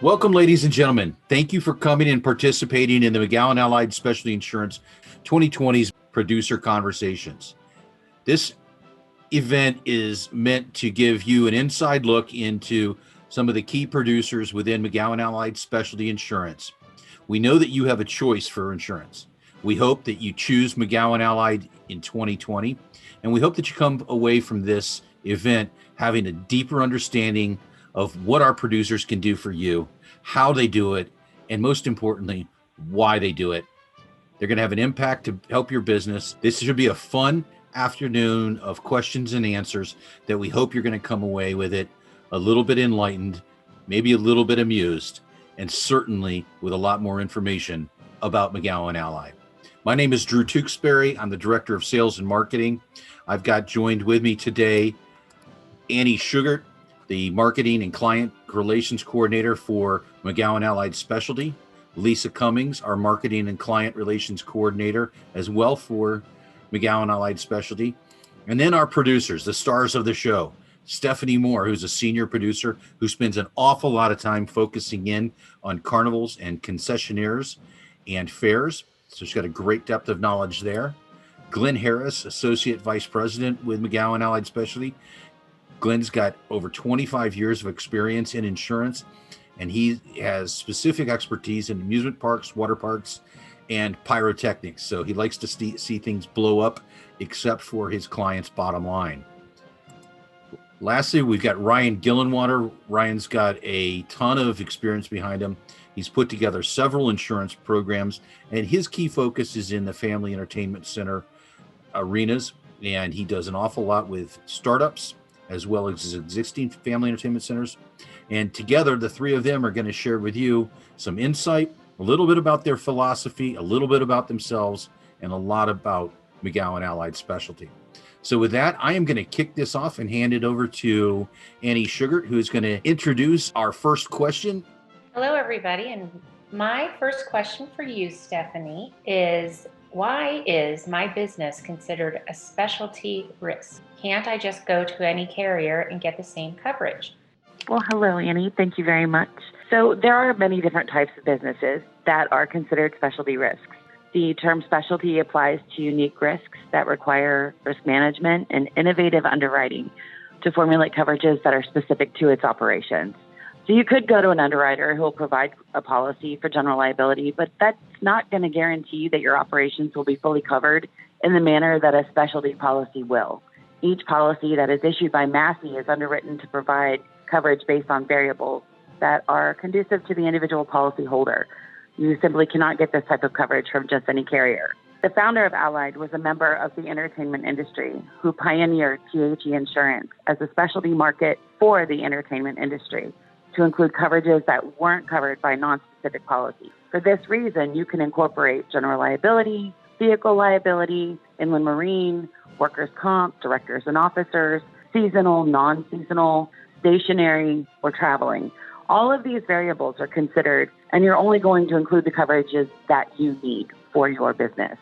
Welcome, ladies and gentlemen. Thank you for coming and participating in the McGowan Allied Specialty Insurance 2020's Producer Conversations. This event is meant to give you an inside look into some of the key producers within McGowan Allied Specialty Insurance. We know that you have a choice for insurance. We hope that you choose McGowan Allied in 2020, and we hope that you come away from this event having a deeper understanding of what our producers can do for you, how they do it, and most importantly, why they do it. They're going to have an impact to help your business. This should be a fun afternoon of questions and answers that we hope you're going to come away with it a little bit enlightened, maybe a little bit amused, and certainly with a lot more information about McGowan Allied. My name is Drew Tewksbury. I'm the Director of Sales and Marketing. I've got joined with me today Annie Sugart, the Marketing and Client Relations Coordinator for McGowan Allied Specialty. Lisa Cummings, our Marketing and Client Relations Coordinator as well for McGowan Allied Specialty. And then our producers, the stars of the show, Stephanie Moore, who's a senior producer who spends an awful lot of time focusing in on carnivals and concessionaires and fairs. So she's got a great depth of knowledge there. Glenn Harris, Associate Vice President with McGowan Allied Specialty. Glenn's got over 25 years of experience in insurance, and he has specific expertise in amusement parks, water parks, and pyrotechnics. So he likes to see things blow up, except for his client's bottom line. Lastly, we've got Ryan Gillenwater. Ryan's got a ton of experience behind him. He's put together several insurance programs, and his key focus is in the family entertainment center arenas, and he does an awful lot with startups as well as existing family entertainment centers. And together, the three of them are going to share with you some insight, a little bit about their philosophy, a little bit about themselves, and a lot about McGowan Allied Specialty. So with that, I am going to kick this off and hand it over to Annie Sugart, who is going to introduce our first question. Hello, everybody. And my first question for you, Stephanie, is why is my business considered a specialty risk? Can't I just go to any carrier and get the same coverage? Well, hello, Annie. Thank you very much. So there are many different types of businesses that are considered specialty risks. The term specialty applies to unique risks that require risk management and innovative underwriting to formulate coverages that are specific to its operations. So you could go to an underwriter who will provide a policy for general liability, but that's not going to guarantee that your operations will be fully covered in the manner that a specialty policy will. Each policy that is issued by MASI is underwritten to provide coverage based on variables that are conducive to the individual policy holder. You simply cannot get this type of coverage from just any carrier. The founder of Allied was a member of the entertainment industry who pioneered PHE insurance as a specialty market for the entertainment industry to include coverages that weren't covered by non-specific policies. For this reason, you can incorporate general liability, vehicle liability, inland marine, workers' comp, directors and officers, seasonal, non-seasonal, stationary, or traveling. All of these variables are considered, and you're only going to include the coverages that you need for your business.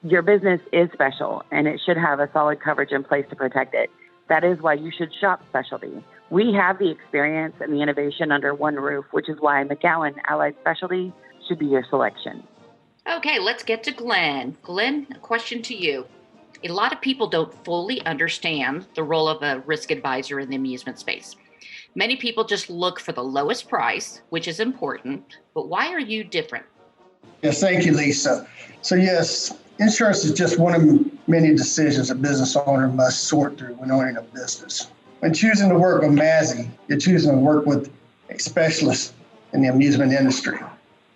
Your business is special, and it should have a solid coverage in place to protect it. That is why you should shop specialty. We have the experience and the innovation under one roof, which is why McGowan Allied Specialty should be your selection. Okay, let's get to Glenn. Glenn, a question to you. A lot of people don't fully understand the role of a risk advisor in the amusement space. Many people just look for the lowest price, which is important, but why are you different? Yes, thank you, Lisa. So yes, insurance is just one of many decisions a business owner must sort through when owning a business. When choosing to work with MASI, you're choosing to work with a specialist in the amusement industry.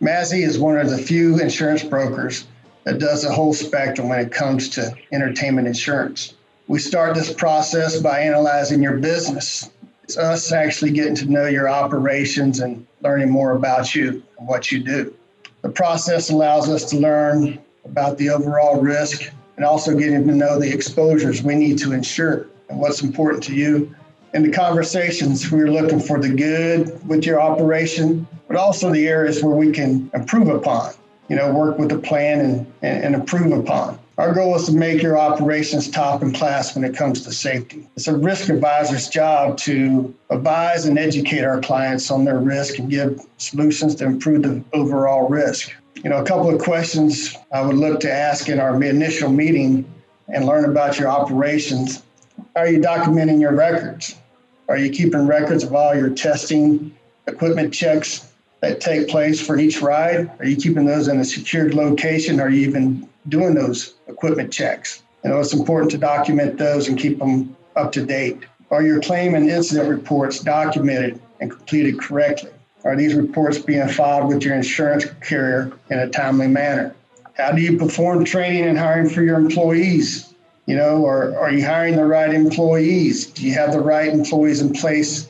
MASI is one of the few insurance brokers that does the whole spectrum when it comes to entertainment insurance. We start this process by analyzing your business. It's us actually getting to know your operations and learning more about you and what you do. The process allows us to learn about the overall risk and also getting to know the exposures we need to insure and what's important to you. In the conversations, we're looking for the good with your operation, but also the areas where we can improve upon, work with the plan and improve upon. Our goal is to make your operations top in class when it comes to safety. It's a risk advisor's job to advise and educate our clients on their risk and give solutions to improve the overall risk. A couple of questions I would look to ask in our initial meeting and learn about your operations. Are you documenting your records? Are you keeping records of all your testing, equipment checks that take place for each ride? Are you keeping those in a secured location? Are you even doing those equipment checks? It's important to document those and keep them up to date. Are your claim and incident reports documented and completed correctly? Are these reports being filed with your insurance carrier in a timely manner? How do you perform training and hiring for your employees? Or are you hiring the right employees? Do you have the right employees in place?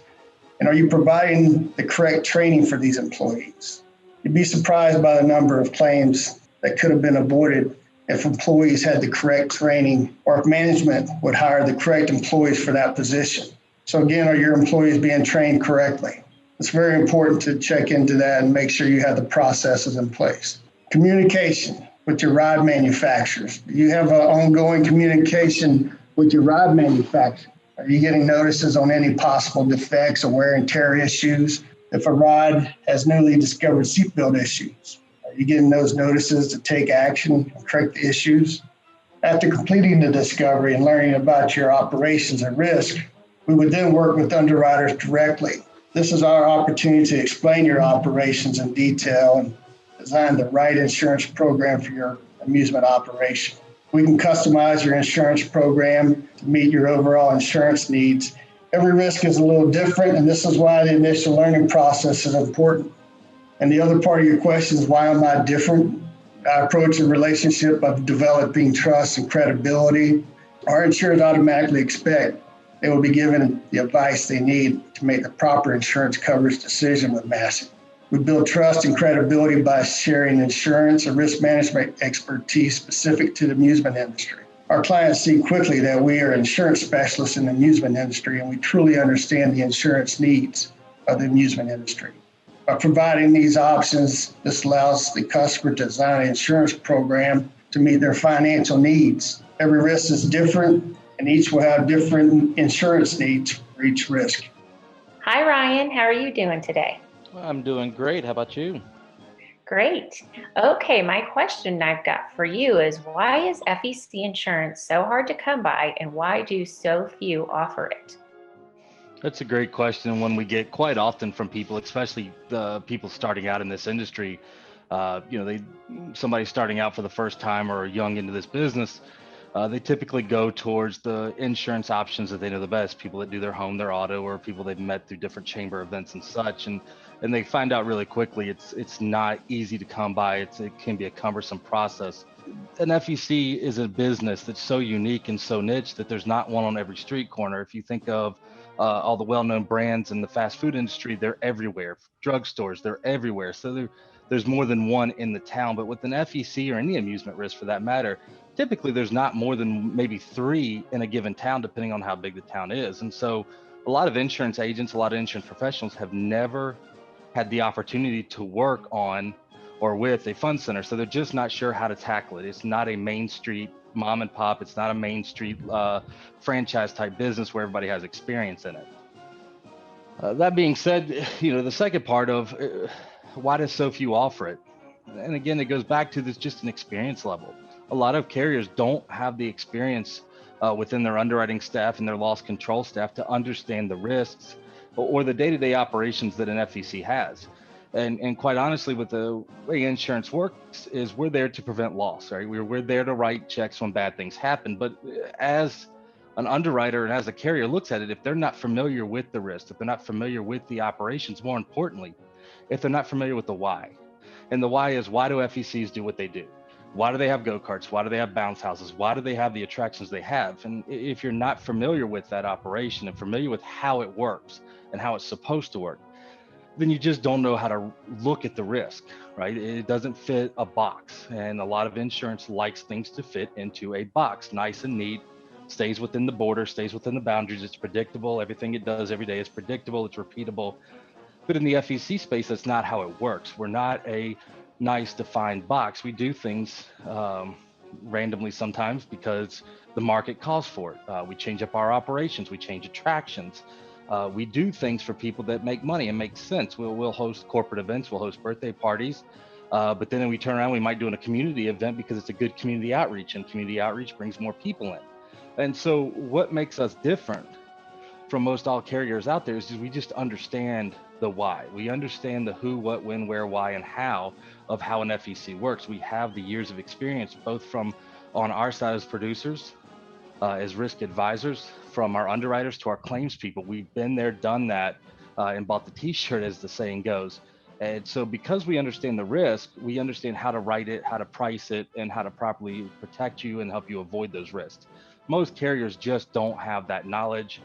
And are you providing the correct training for these employees? You'd be surprised by the number of claims that could have been avoided if employees had the correct training or if management would hire the correct employees for that position. So again, are your employees being trained correctly? It's very important to check into that and make sure you have the processes in place. Communication with your ride manufacturers. Do you have an ongoing communication with your ride manufacturer? Are you getting notices on any possible defects or wear and tear issues? If a ride has newly discovered seatbelt issues, are you getting those notices to take action and correct the issues? After completing the discovery and learning about your operations and risk, we would then work with underwriters directly. This is our opportunity to explain your operations in detail and design the right insurance program for your amusement operation. We can customize your insurance program to meet your overall insurance needs. Every risk is a little different, and this is why the initial learning process is important. And the other part of your question is, why am I different? I approach a relationship of developing trust and credibility. Our insurers automatically expect they will be given the advice they need to make the proper insurance coverage decision with MASI. We build trust and credibility by sharing insurance and risk management expertise specific to the amusement industry. Our clients see quickly that we are insurance specialists in the amusement industry, and we truly understand the insurance needs of the amusement industry. By providing these options, this allows the customer to design an insurance program to meet their financial needs. Every risk is different, and each will have different insurance needs for each risk. Hi, Ryan. How are you doing today? I'm doing great. How about you? Great. Okay, my question I've got for you is, why is FEC insurance so hard to come by, and why do so few offer it? That's a great question, and one we get quite often from people, especially the people starting out in this industry. Somebody starting out for the first time or young into this business, they typically go towards the insurance options that they know the best, people that do their home, their auto, or people they've met through different chamber events and such. And they find out really quickly it's not easy to come by. It can be a cumbersome process. An FEC is a business that's so unique and so niche that there's not one on every street corner. If you think of all the well-known brands in the fast food industry, they're everywhere. Drugstores, they're everywhere. So there's more than one in the town. But with an FEC or any amusement risk for that matter, typically there's not more than maybe 3 in a given town, depending on how big the town is. And so a lot of insurance agents, a lot of insurance professionals have never had the opportunity to work on or with a fund center. So they're just not sure how to tackle it. It's not a main street mom and pop. It's not a main street franchise type business where everybody has experience in it. That being said, the second part of why does so few offer it? And again, it goes back to this, just an experience level. A lot of carriers don't have the experience within their underwriting staff and their loss control staff to understand the risks or the day-to-day operations that an FEC has. And quite honestly, with the way insurance works is we're there to prevent loss, right? We're there to write checks when bad things happen. But as an underwriter and as a carrier looks at it, if they're not familiar with the risk, if they're not familiar with the operations, more importantly, if they're not familiar with the why. And the why is, why do FECs do what they do? Why do they have go-karts? Why do they have bounce houses? Why do they have the attractions they have? And if you're not familiar with that operation and familiar with how it works and how it's supposed to work, then you just don't know how to look at the risk, right? It doesn't fit a box. And a lot of insurance likes things to fit into a box, nice and neat, stays within the border, stays within the boundaries. It's predictable. Everything it does every day is predictable. It's repeatable. But in the FEC space, that's not how it works. We're not a nice defined box. We do things randomly sometimes because the market calls for it. We change up our operations, we change attractions. We do things for people that make money and make sense. We'll host corporate events, we'll host birthday parties, but then we turn around, we might do a community event because it's a good community outreach, and community outreach brings more people in. And so what makes us different from most all carriers out there is we just understand the why. We understand the who, what, when, where, why, and how of how an FEC works. We have the years of experience, both from on our side as producers, as risk advisors, from our underwriters to our claims people. We've been there, done that, and bought the t-shirt, as the saying goes. And so because we understand the risk, we understand how to write it, how to price it, and how to properly protect you and help you avoid those risks. Most carriers just don't have that knowledge,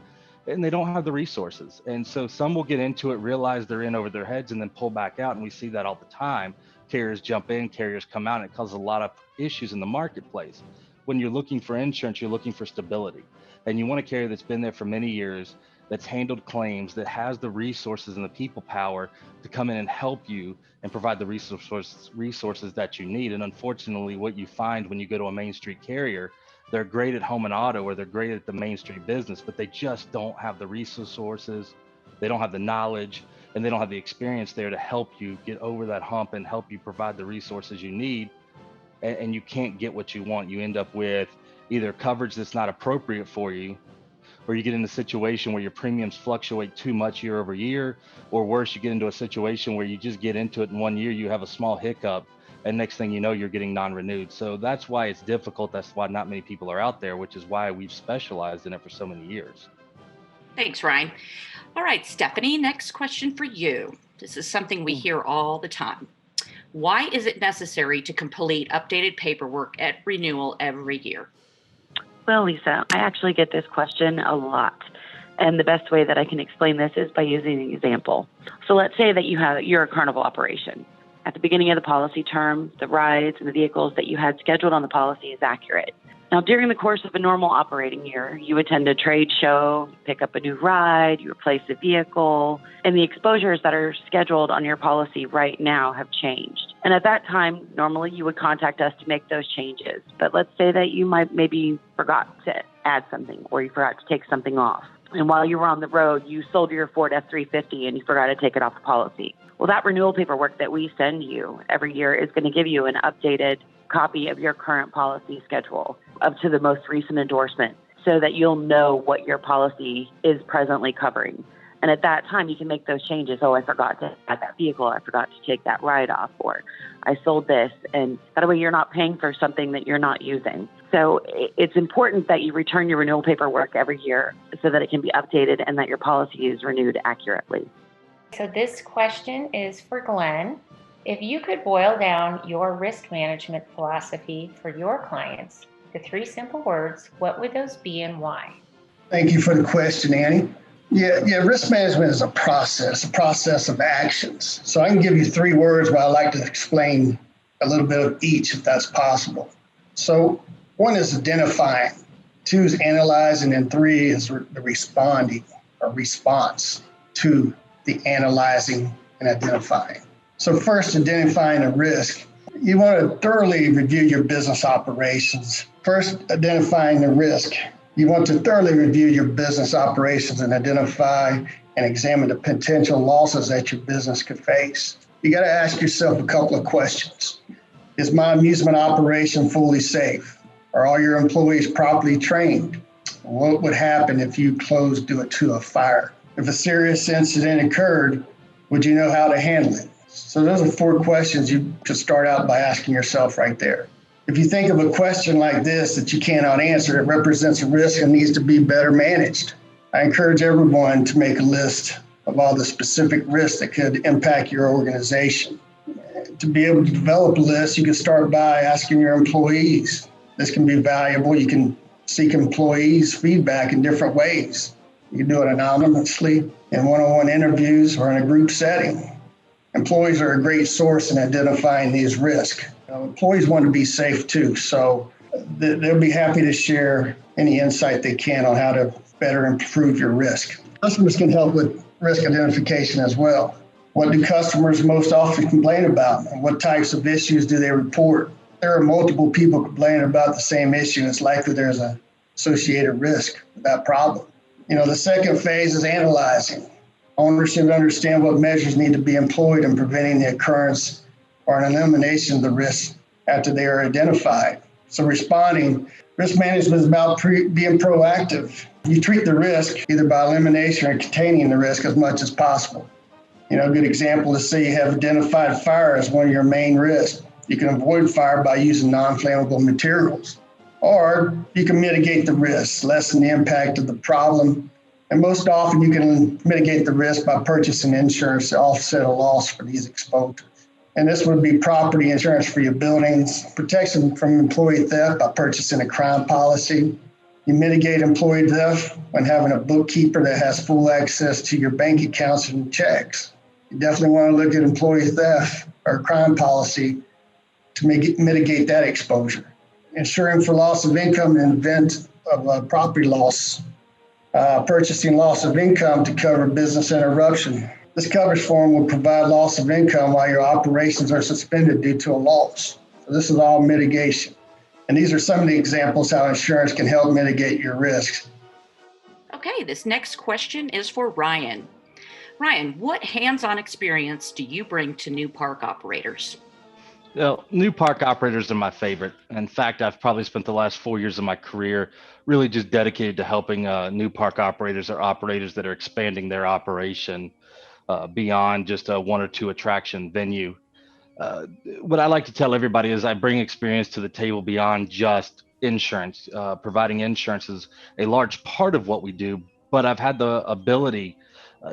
and they don't have the resources. And so some will get into it, realize they're in over their heads, and then pull back out. And we see that all the time. Carriers jump in, carriers come out, and it causes a lot of issues in the marketplace. When you're looking for insurance, you're looking for stability. And you want a carrier that's been there for many years, that's handled claims, that has the resources and the people power to come in and help you and provide the resources that you need. And unfortunately, what you find when you go to a Main Street carrier, they're great at home and auto, or they're great at the Main Street business, but they just don't have the resources, they don't have the knowledge, and they don't have the experience there to help you get over that hump and help you provide the resources you need. And you can't get what you want. You end up with either coverage that's not appropriate for you, or you get in a situation where your premiums fluctuate too much year over year, or worse, you get into a situation where you just get into it in 1 year, you have a small hiccup, and next thing you know, you're getting non-renewed. So that's why it's difficult. That's why not many people are out there, which is why we've specialized in it for so many years. Thanks, Ryan. All right, Stephanie, next question for you. This is something we hear all the time. Why is it necessary to complete updated paperwork at renewal every year? Well, Lisa, I actually get this question a lot. And the best way that I can explain this is by using an example. So let's say that you're a carnival operation. At the beginning of the policy term, the rides and the vehicles that you had scheduled on the policy is accurate. Now, during the course of a normal operating year, you attend a trade show, pick up a new ride, you replace a vehicle, and the exposures that are scheduled on your policy right now have changed. And at that time, normally you would contact us to make those changes. But let's say that you maybe forgot to add something, or you forgot to take something off. And while you were on the road, you sold your Ford F-350 and you forgot to take it off the policy. Well, that renewal paperwork that we send you every year is going to give you an updated copy of your current policy schedule up to the most recent endorsement, so that you'll know what your policy is presently covering. And at that time, you can make those changes. Oh, I forgot to add that vehicle. I forgot to take that ride off, or I sold this. And that way you're not paying for something that you're not using. So it's important that you return your renewal paperwork every year so that it can be updated and that your policy is renewed accurately. So this question is for Glenn. If you could boil down your risk management philosophy for your clients to 3 simple words, what would those be and why? Thank you for the question, Annie. Yeah, risk management is a process of actions. So I can give you 3 words, but I'd like to explain a little bit of each if that's possible. So 1 is identifying, 2 is analyzing, and 3 is the responding or response to the analyzing and identifying. So first, identifying a risk. You want to thoroughly review your business operations. First, identifying the risk. You want to thoroughly review your business operations and identify and examine the potential losses that your business could face. You got to ask yourself a couple of questions. Is my amusement operation fully safe? Are all your employees properly trained? What would happen if you closed due to a fire? If a serious incident occurred, would you know how to handle it? So those are 4 questions you could start out by asking yourself right there. If you think of a question like this that you cannot answer, it represents a risk and needs to be better managed. I encourage everyone to make a list of all the specific risks that could impact your organization. To be able to develop a list, you can start by asking your employees. This can be valuable. You can seek employees' feedback in different ways. You can do it anonymously, in one-on-one interviews, or in a group setting. Employees are a great source in identifying these risks. Employees want to be safe too, so they'll be happy to share any insight they can on how to better improve your risk. Customers can help with risk identification as well. What do customers most often complain about? And what types of issues do they report? there are multiple people complaining about the same issue, it's likely there's an associated risk with that problem. The second phase is analyzing. Owners should understand what measures need to be employed in preventing the occurrence or an elimination of the risk after they are identified. So responding, risk management is about being proactive. You treat the risk either by elimination or containing the risk as much as possible. A good example is, say you have identified fire as one of your main risks. You can avoid fire by using non-flammable materials, or you can mitigate the risk, lessen the impact of the problem. And most often you can mitigate the risk by purchasing insurance to offset a loss for these exposures. And this would be property insurance for your buildings, protection from employee theft by purchasing a crime policy. You mitigate employee theft when having a bookkeeper that has full access to your bank accounts and checks. You definitely want to look at employee theft or crime policy to mitigate that exposure. Insuring for loss of income in the event of a property loss. Purchasing loss of income to cover business interruption. This coverage form will provide loss of income while your operations are suspended due to a loss. So this is all mitigation. And these are some of the examples how insurance can help mitigate your risks. Okay, this next question is for Ryan. Ryan, what hands-on experience do you bring to new park operators? Well, new park operators are my favorite. In fact, I've probably spent the last 4 years of my career really just dedicated to helping new park operators or operators that are expanding their operation beyond just a one or two attraction venue. What I like to tell everybody is I bring experience to the table beyond just insurance. Providing insurance is a large part of what we do, but I've had the ability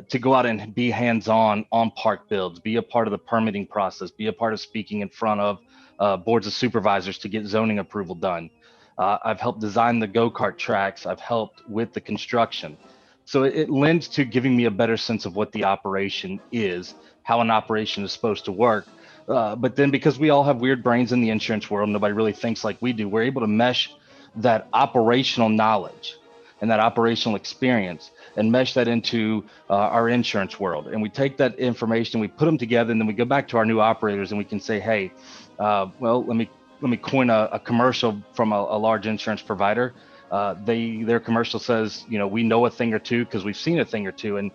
to go out and be hands-on on park builds, be a part of the permitting process, be a part of speaking in front of boards of supervisors to get zoning approval done. I've helped design the go-kart tracks. I've helped with the construction. So it lends to giving me a better sense of what the operation is, how an operation is supposed to work. But then because we all have weird brains in the insurance world, nobody really thinks like we do, we're able to mesh that operational knowledge and that operational experience and mesh that into our insurance world. And we take that information, we put them together, and then we go back to our new operators and we can say, hey, well, let me coin a commercial from a large insurance provider. Their commercial says, we know a thing or two because we've seen a thing or two. And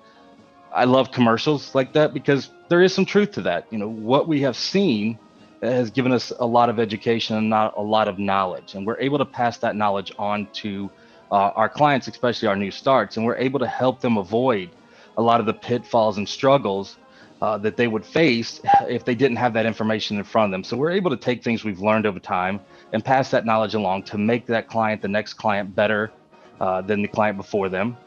I love commercials like that because there is some truth to that. What we have seen has given us a lot of education and not a lot of knowledge. And we're able to pass that knowledge on to our clients, especially our new starts, and we're able to help them avoid a lot of the pitfalls and struggles that they would face if they didn't have that information in front of them. So we're able to take things we've learned over time and pass that knowledge along to make that client, the next client, better than the client before them,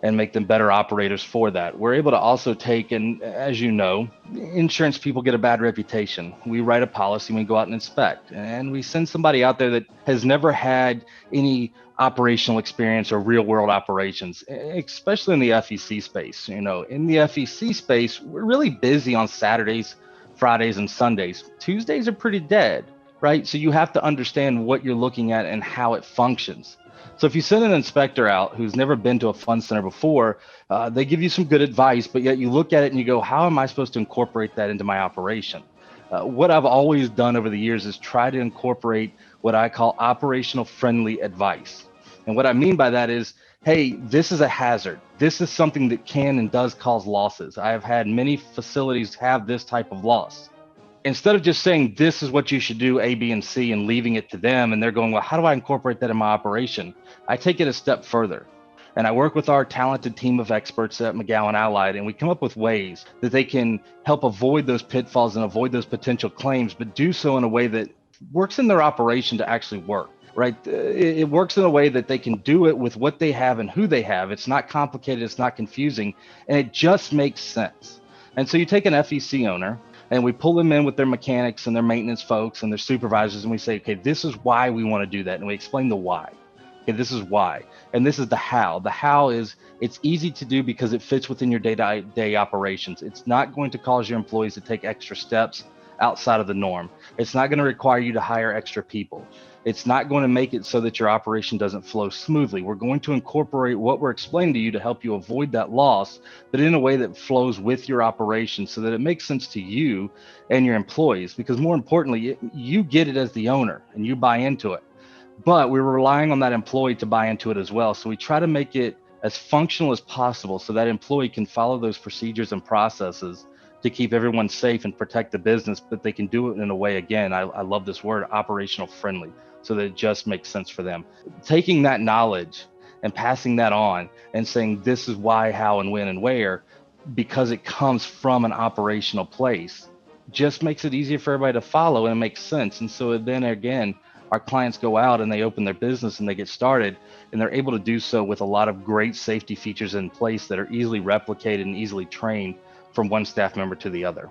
and make them better operators for that. We're able to also take, and as you know, insurance people get a bad reputation. We write a policy, we go out and inspect, and we send somebody out there that has never had any operational experience or real world operations, especially in the FEC space. In the FEC space, we're really busy on Saturdays, Fridays, and Sundays. Tuesdays are pretty dead, right? So you have to understand what you're looking at and how it functions. So if you send an inspector out who's never been to a fun center before, they give you some good advice, but yet you look at it and you go, how am I supposed to incorporate that into my operation? What I've always done over the years is try to incorporate what I call operational friendly advice. And what I mean by that is, hey, this is a hazard. This is something that can and does cause losses. I have had many facilities have this type of loss. Instead of just saying, this is what you should do, A, B, and C, and leaving it to them, and they're going, well, how do I incorporate that in my operation? I take it a step further. And I work with our talented team of experts at McGowan Allied, and we come up with ways that they can help avoid those pitfalls and avoid those potential claims, but do so in a way that works in their operation to actually work, right? It works in a way that they can do it with what they have and who they have. It's not complicated, it's not confusing, and it just makes sense. And so you take an FEC owner, and we pull them in with their mechanics and their maintenance folks and their supervisors, and we say, okay, this is why we want to do that. And we explain the why. Okay, this is why. And this is the how. The how is, it's easy to do because it fits within your day-to-day operations. It's not going to cause your employees to take extra steps outside of the norm. It's not going to require you to hire extra people. It's not going to make it so that your operation doesn't flow smoothly. We're going to incorporate what we're explaining to you to help you avoid that loss, but in a way that flows with your operation so that it makes sense to you and your employees. Because more importantly, you get it as the owner and you buy into it. But we're relying on that employee to buy into it as well. So we try to make it as functional as possible so that employee can follow those procedures and processes to keep everyone safe and protect the business, but they can do it in a way, again, I love this word, operational friendly, so that it just makes sense for them. Taking that knowledge and passing that on and saying, this is why, how, and when, and where, because it comes from an operational place, just makes it easier for everybody to follow and it makes sense. And so then again, our clients go out and they open their business and they get started, and they're able to do so with a lot of great safety features in place that are easily replicated and easily trained from one staff member to the other.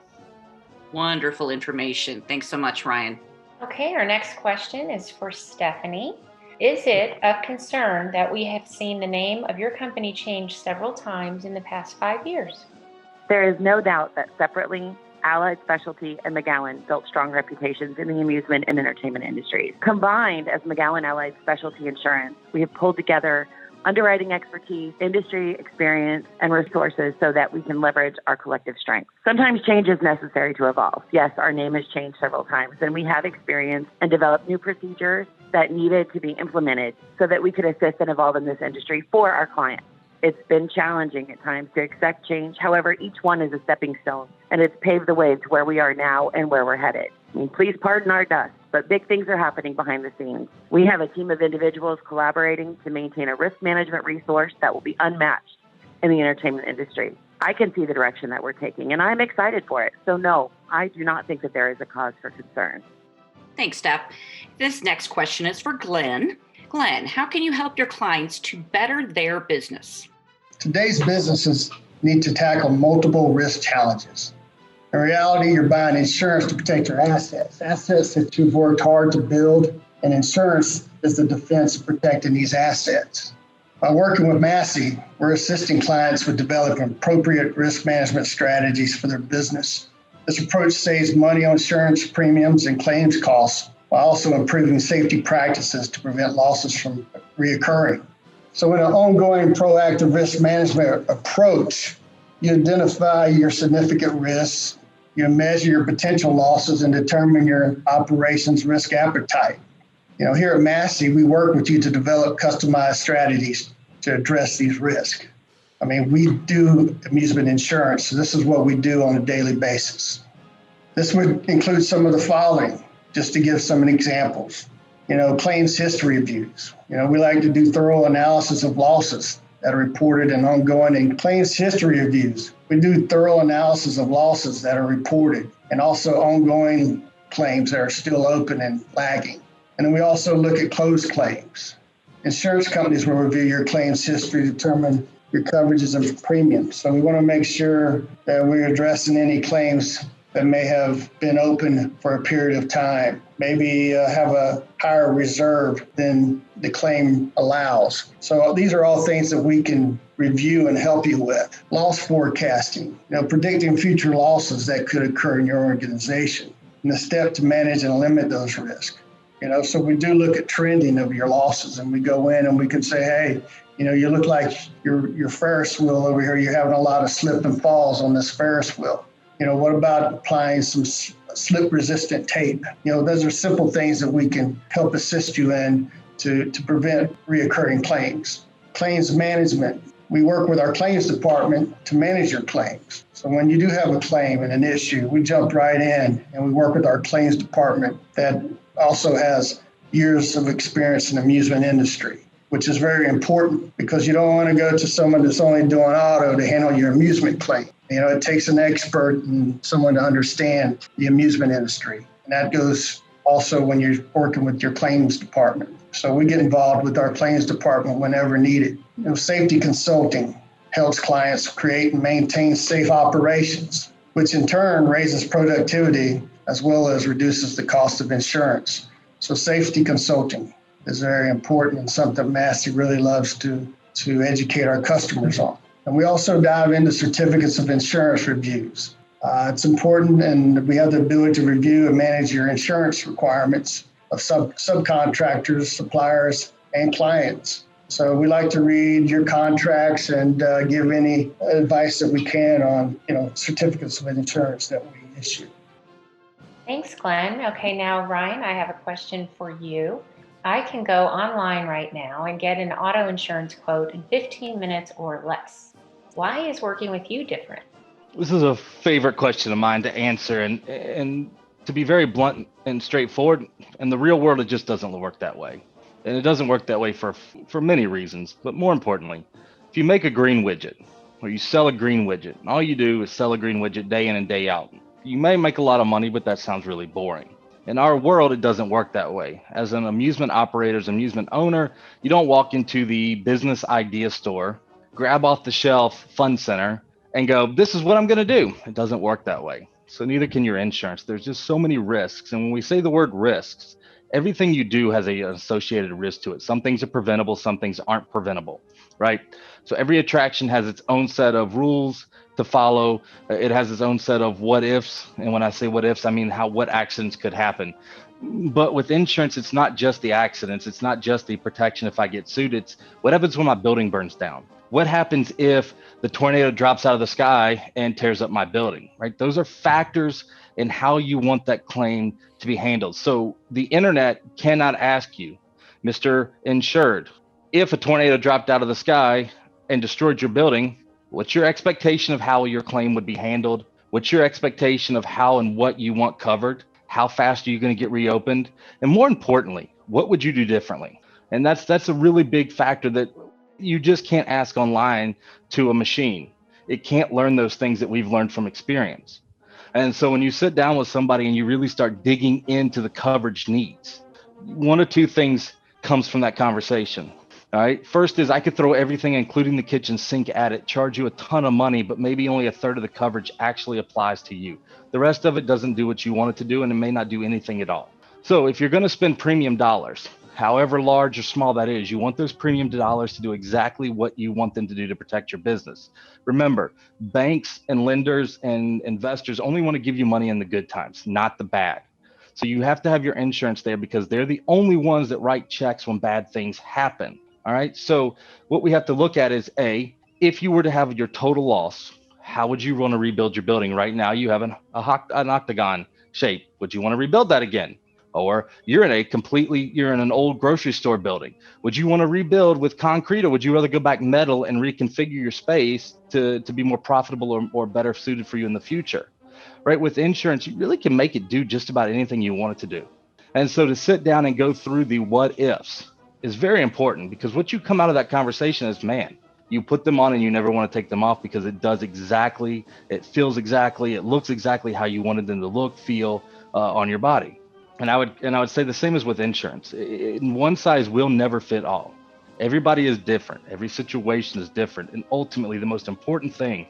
Wonderful information. Thanks so much, Ryan. Okay, our next question is for Stephanie. Is it a concern that we have seen the name of your company change several times in the past 5 years? There is no doubt that separately, Allied Specialty and McGowan built strong reputations in the amusement and entertainment industries. Combined as McGowan Allied Specialty Insurance, we have pulled together underwriting expertise, industry experience, and resources so that we can leverage our collective strengths. Sometimes change is necessary to evolve. Yes, our name has changed several times, and we have experienced and developed new procedures that needed to be implemented so that we could assist and evolve in this industry for our clients. It's been challenging at times to accept change. However, each one is a stepping stone, and it's paved the way to where we are now and where we're headed. I mean, please pardon our dust, but big things are happening behind the scenes. We have a team of individuals collaborating to maintain a risk management resource that will be unmatched in the entertainment industry. I can see the direction that we're taking, and I'm excited for it. So no, I do not think that there is a cause for concern. Thanks, Steph. This next question is for Glenn. Glenn, how can you help your clients to better their business? Today's businesses need to tackle multiple risk challenges. In reality, you're buying insurance to protect your assets that you've worked hard to build, and insurance is the defense of protecting these assets. By working with MASI, we're assisting clients with developing appropriate risk management strategies for their business. This approach saves money on insurance premiums and claims costs, while also improving safety practices to prevent losses from reoccurring. So in an ongoing proactive risk management approach, you identify your significant risks, you measure your potential losses, and determine your operations risk appetite. Here at MASI, we work with you to develop customized strategies to address these risks. We do amusement insurance, so this is what we do on a daily basis. This would include some of the following, just to give some examples. Claims history reviews. We like to do thorough analysis of losses that are reported and ongoing in claims history reviews. We do thorough analysis of losses that are reported and also ongoing claims that are still open and lagging. And then we also look at closed claims. Insurance companies will review your claims history to determine your coverages and premiums. So we want to make sure that we're addressing any claims that may have been open for a period of time, maybe have a higher reserve than the claim allows. So these are all things that we can review and help you with. Loss forecasting, predicting future losses that could occur in your organization, and the step to manage and limit those risks. So we do look at trending of your losses, and we go in and we can say, hey, you look like your Ferris wheel over here, you're having a lot of slip and falls on this Ferris wheel. What about applying some slip-resistant tape? Those are simple things that we can help assist you in to prevent reoccurring claims. Claims management. We work with our claims department to manage your claims. So when you do have a claim and an issue, we jump right in and we work with our claims department that also has years of experience in the amusement industry, which is very important because you don't want to go to someone that's only doing auto to handle your amusement claim. It takes an expert and someone to understand the amusement industry. And that goes also when you're working with your claims department. So we get involved with our claims department whenever needed. Safety consulting helps clients create and maintain safe operations, which in turn raises productivity as well as reduces the cost of insurance. So safety consulting is very important and something MASI really loves to educate our customers on. And we also dive into certificates of insurance reviews. It's important, and we have the ability to review and manage your insurance requirements of subcontractors, suppliers, and clients. So we like to read your contracts and give any advice that we can on, certificates of insurance that we issue. Thanks, Glenn. Okay, now, Ryan, I have a question for you. I can go online right now and get an auto insurance quote in 15 minutes or less. Why is working with you different? This is a favorite question of mine to answer, and to be very blunt and straightforward, in the real world, it just doesn't work that way. And it doesn't work that way for many reasons, but more importantly, if you make a green widget or you sell a green widget, and all you do is sell a green widget day in and day out, you may make a lot of money, but that sounds really boring. In our world, it doesn't work that way. As an amusement operator, as an amusement owner, you don't walk into the business idea store, grab off the shelf Fun Center, and go, this is what I'm going to do. It doesn't work that way. So neither can your insurance. There's just so many risks. And when we say the word risks, everything you do has an associated risk to it. Some things are preventable, some things aren't preventable, right? So every attraction has its own set of rules to follow. It has its own set of what ifs. And when I say what ifs, I mean what accidents could happen. But with insurance, it's not just the accidents. It's not just the protection if I get sued. It's what happens when my building burns down? What happens if the tornado drops out of the sky and tears up my building, right? Those are factors in how you want that claim to be handled. So the internet cannot ask you, Mr. Insured, if a tornado dropped out of the sky and destroyed your building, what's your expectation of how your claim would be handled? What's your expectation of how and what you want covered? How fast are you going to get reopened? And more importantly, what would you do differently? And that's a really big factor that you just can't ask online to a machine. It can't learn those things that we've learned from experience. And so when you sit down with somebody and you really start digging into the coverage needs, one or two things comes from that conversation. All right. First is I could throw everything, including the kitchen sink at it, charge you a ton of money, but maybe only a third of the coverage actually applies to you. The rest of it doesn't do what you want it to do, and it may not do anything at all. So if you're going to spend premium dollars, however large or small that is, you want those premium dollars to do exactly what you want them to do to protect your business. Remember, banks and lenders and investors only want to give you money in the good times, not the bad. So you have to have your insurance there because they're the only ones that write checks when bad things happen. All right. So what we have to look at is if you were to have your total loss, how would you want to rebuild your building? Right now, you have an octagon shape. Would you want to rebuild that again? Or you're in an old grocery store building. Would you want to rebuild with concrete, or would you rather go back metal and reconfigure your space to be more profitable or better suited for you in the future? Right? With insurance, you really can make it do just about anything you want it to do. And so to sit down and go through the what ifs is very important, because what you come out of that conversation is, man, you put them on and you never want to take them off because it does exactly, it feels exactly, it looks exactly how you wanted them to look, feel on your body. And I would say the same as with insurance. One size will never fit all. Everybody is different. Every situation is different. And ultimately, the most important thing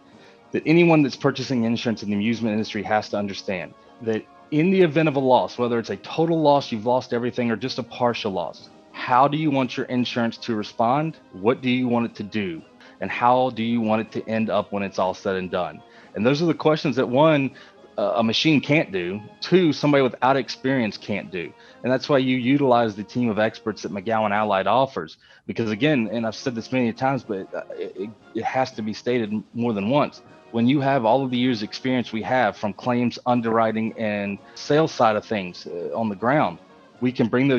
that anyone that's purchasing insurance in the amusement industry has to understand, that in the event of a loss, whether it's a total loss, you've lost everything, or just a partial loss, how do you want your insurance to respond? What do you want it to do? And how do you want it to end up when it's all said and done? And those are the questions that, one, a machine can't do. Two, somebody without experience can't do. And that's why you utilize the team of experts that McGowan Allied offers. Because again, and I've said this many times, but it has to be stated more than once. When you have all of the years experience we have from claims, underwriting, and sales side of things on the ground, we can bring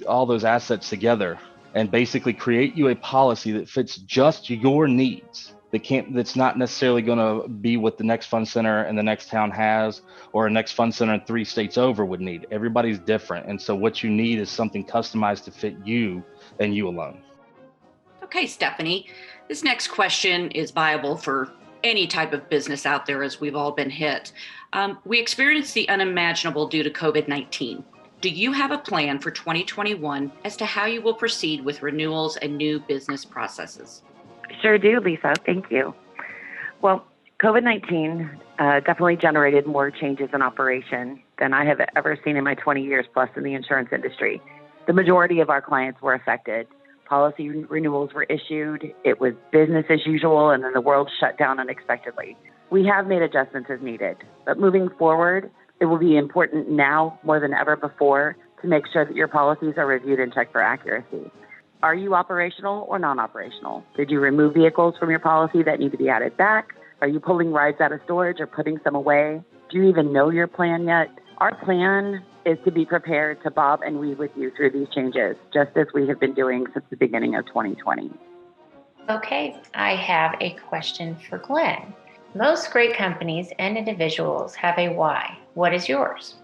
all those assets together and basically create you a policy that fits just your needs. That's not necessarily going to be what the next fun center in the next town has, or a next fun center in 3 states over would need. Everybody's different. And so what you need is something customized to fit you and you alone. Okay, Stephanie, this next question is viable for any type of business out there, as we've all been hit. We experienced the unimaginable due to COVID-19. Do you have a plan for 2021 as to how you will proceed with renewals and new business processes? Sure do, Lisa. Thank you. Well, COVID-19 definitely generated more changes in operation than I have ever seen in my 20 years plus in the insurance industry. The majority of our clients were affected. Policy renewals were issued. It was business as usual, and then the world shut down unexpectedly. We have made adjustments as needed, but moving forward, it will be important now more than ever before to make sure that your policies are reviewed and checked for accuracy. Are you operational or non-operational? Did you remove vehicles from your policy that need to be added back? Are you pulling rides out of storage or putting some away? Do you even know your plan yet? Our plan is to be prepared to bob and weave with you through these changes, just as we have been doing since the beginning of 2020. Okay, I have a question for Glenn. Most great companies and individuals have a why. What is yours?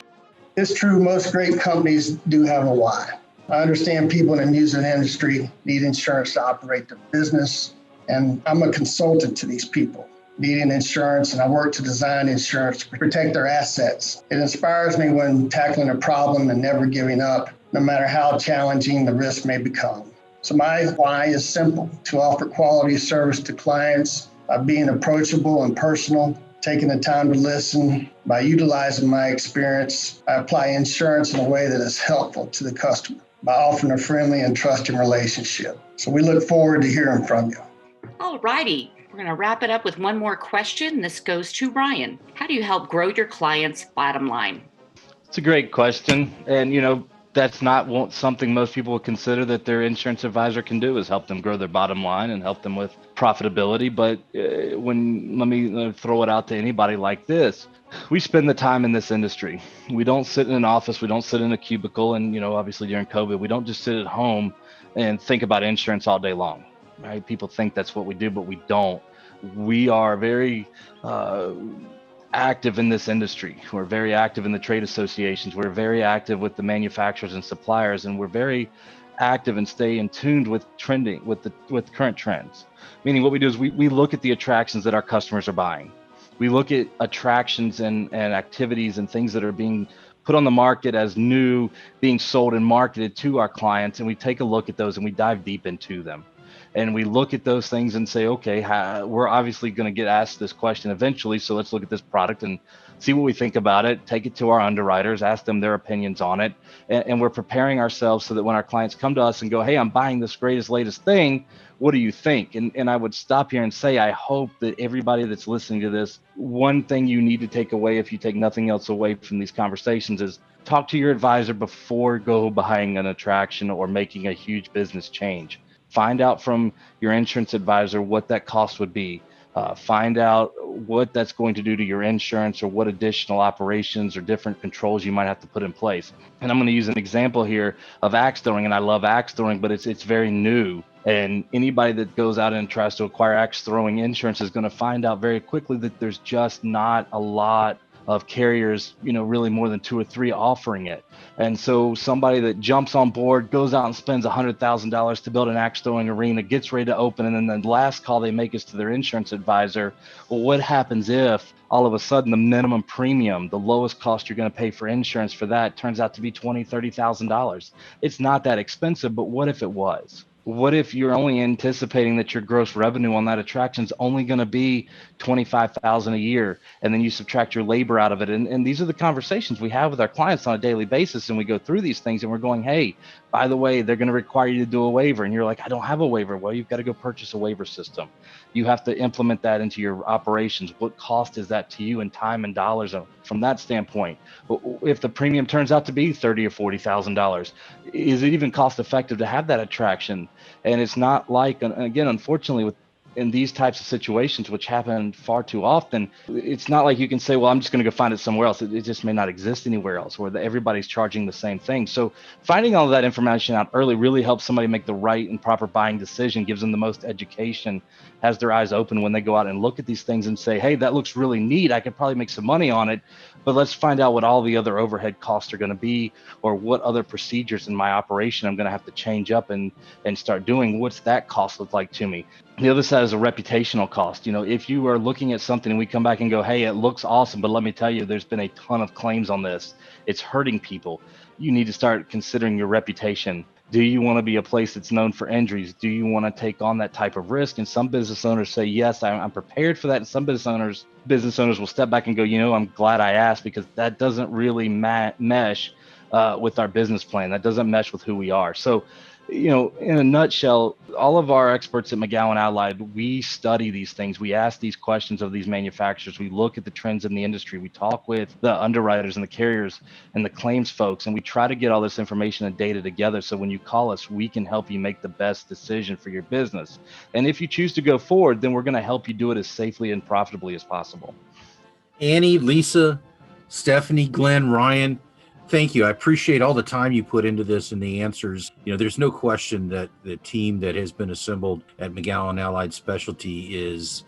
It's true, most great companies do have a why. I understand people in the music industry need insurance to operate their business, and I'm a consultant to these people needing insurance, and I work to design insurance to protect their assets. It inspires me when tackling a problem and never giving up, no matter how challenging the risk may become. So my why is simple: to offer quality service to clients by being approachable and personal, taking the time to listen. By utilizing my experience, I apply insurance in a way that is helpful to the customer by offering a friendly and trusting relationship. So we look forward to hearing from you. All righty. We're going to wrap it up with one more question. This goes to Ryan. How do you help grow your clients' bottom line? It's a great question. And, that's not something most people would consider that their insurance advisor can do, is help them grow their bottom line and help them with profitability. But let me throw it out to anybody like this. We spend the time in this industry. We don't sit in an office. We don't sit in a cubicle. And, obviously during COVID, we don't just sit at home and think about insurance all day long, right? People think that's what we do, but we don't. We are very active in this industry. We're very active in the trade associations. We're very active with the manufacturers and suppliers, and we're very active and stay in tuned with trending with current trends. Meaning what we do is we look at the attractions that our customers are buying. We look at attractions and activities and things that are being put on the market as new, being sold and marketed to our clients, and we take a look at those and we dive deep into them. And we look at those things and say, okay, we're obviously going to get asked this question eventually. So let's look at this product and see what we think about it, take it to our underwriters, ask them their opinions on it. And we're preparing ourselves so that when our clients come to us and go, hey, I'm buying this greatest, latest thing, what do you think? And I would stop here and say, I hope that everybody that's listening to this, one thing you need to take away, if you take nothing else away from these conversations, is talk to your advisor before go buying an attraction or making a huge business change. Find out from your insurance advisor what that cost would be. Find out what that's going to do to your insurance or what additional operations or different controls you might have to put in place. And I'm going to use an example here of axe throwing, and I love axe throwing, but it's very new. And anybody that goes out and tries to acquire axe throwing insurance is going to find out very quickly that there's just not a lot of carriers, really more than 2 or 3 offering it. And so somebody that jumps on board, goes out and spends $100,000 to build an axe throwing arena, gets ready to open, and then the last call they make is to their insurance advisor. Well, what happens if all of a sudden the minimum premium, the lowest cost you're going to pay for insurance for that, turns out to be $20,000, $30,000? It's not that expensive, but what if it was? What if you're only anticipating that your gross revenue on that attraction is only going to be $25,000 a year, and then you subtract your labor out of it? And these are the conversations we have with our clients on a daily basis, and we go through these things, and we're going, hey, by the way, they're going to require you to do a waiver, and you're like, I don't have a waiver. Well, you've got to go purchase a waiver system. You have to implement that into your operations. What cost is that to you in time and dollars from that standpoint? If the premium turns out to be $30,000 or $40,000, is it even cost effective to have that attraction? And it's not like, again, unfortunately, in these types of situations, which happen far too often, it's not like you can say, well, I'm just going to go find it somewhere else. It just may not exist anywhere else where everybody's charging the same thing. So finding all of that information out early really helps somebody make the right and proper buying decision, gives them the most education, has their eyes open when they go out and look at these things and say, hey, that looks really neat. I could probably make some money on it, but let's find out what all the other overhead costs are going to be, or what other procedures in my operation I'm going to have to change up and start doing. What's that cost look like to me? The other side is a reputational cost. If you are looking at something and we come back and go, hey, it looks awesome, but let me tell you, there's been a ton of claims on this. It's hurting people. You need to start considering your reputation. Do you want to be a place that's known for injuries? Do you want to take on that type of risk? And some business owners say, yes, I'm prepared for that. And some business owners will step back and go, I'm glad I asked, because that doesn't really mesh with our business plan. That doesn't mesh with who we are. So In a nutshell, all of our experts at McGowan Allied, we study these things. We ask these questions of these manufacturers. We look at the trends in the industry. We talk with the underwriters and the carriers and the claims folks, and we try to get all this information and data together. So when you call us, we can help you make the best decision for your business. And if you choose to go forward, then we're going to help you do it as safely and profitably as possible. Annie, Lisa, Stephanie, Glenn, Ryan, thank you. I appreciate all the time you put into this and the answers. There's no question that the team that has been assembled at McGowan Allied Specialty is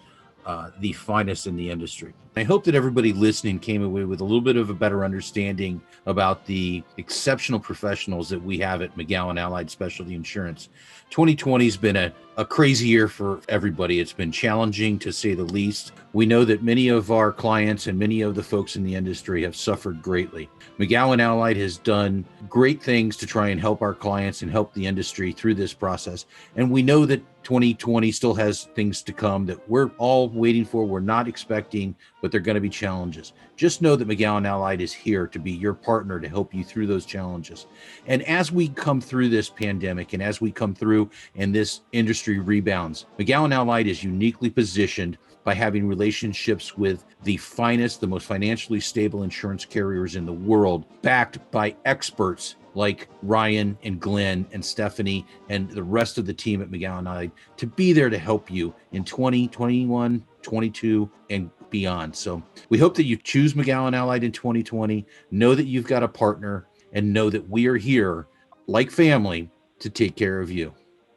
the finest in the industry. I hope that everybody listening came away with a little bit of a better understanding about the exceptional professionals that we have at McGowan Allied Specialty Insurance. 2020 has been a crazy year for everybody. It's been challenging, to say the least. We know that many of our clients and many of the folks in the industry have suffered greatly. McGowan Allied has done great things to try and help our clients and help the industry through this process. And we know that 2020 still has things to come that we're all waiting for. We're not expecting, but they're going to be challenges. Just know that McGowan Allied is here to be your partner to help you through those challenges. And as we come through this pandemic and as we come through and this industry rebounds, McGowan Allied is uniquely positioned by having relationships with the finest, the most financially stable insurance carriers in the world, backed by experts like Ryan and Glenn and Stephanie and the rest of the team at McGowan Allied to be there to help you in 2021, 22, and beyond. So we hope that you choose McGowan Allied in 2020. Know that you've got a partner and know that we are here like family to take care of you.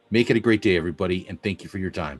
Make it a great day, everybody, and thank you for your time.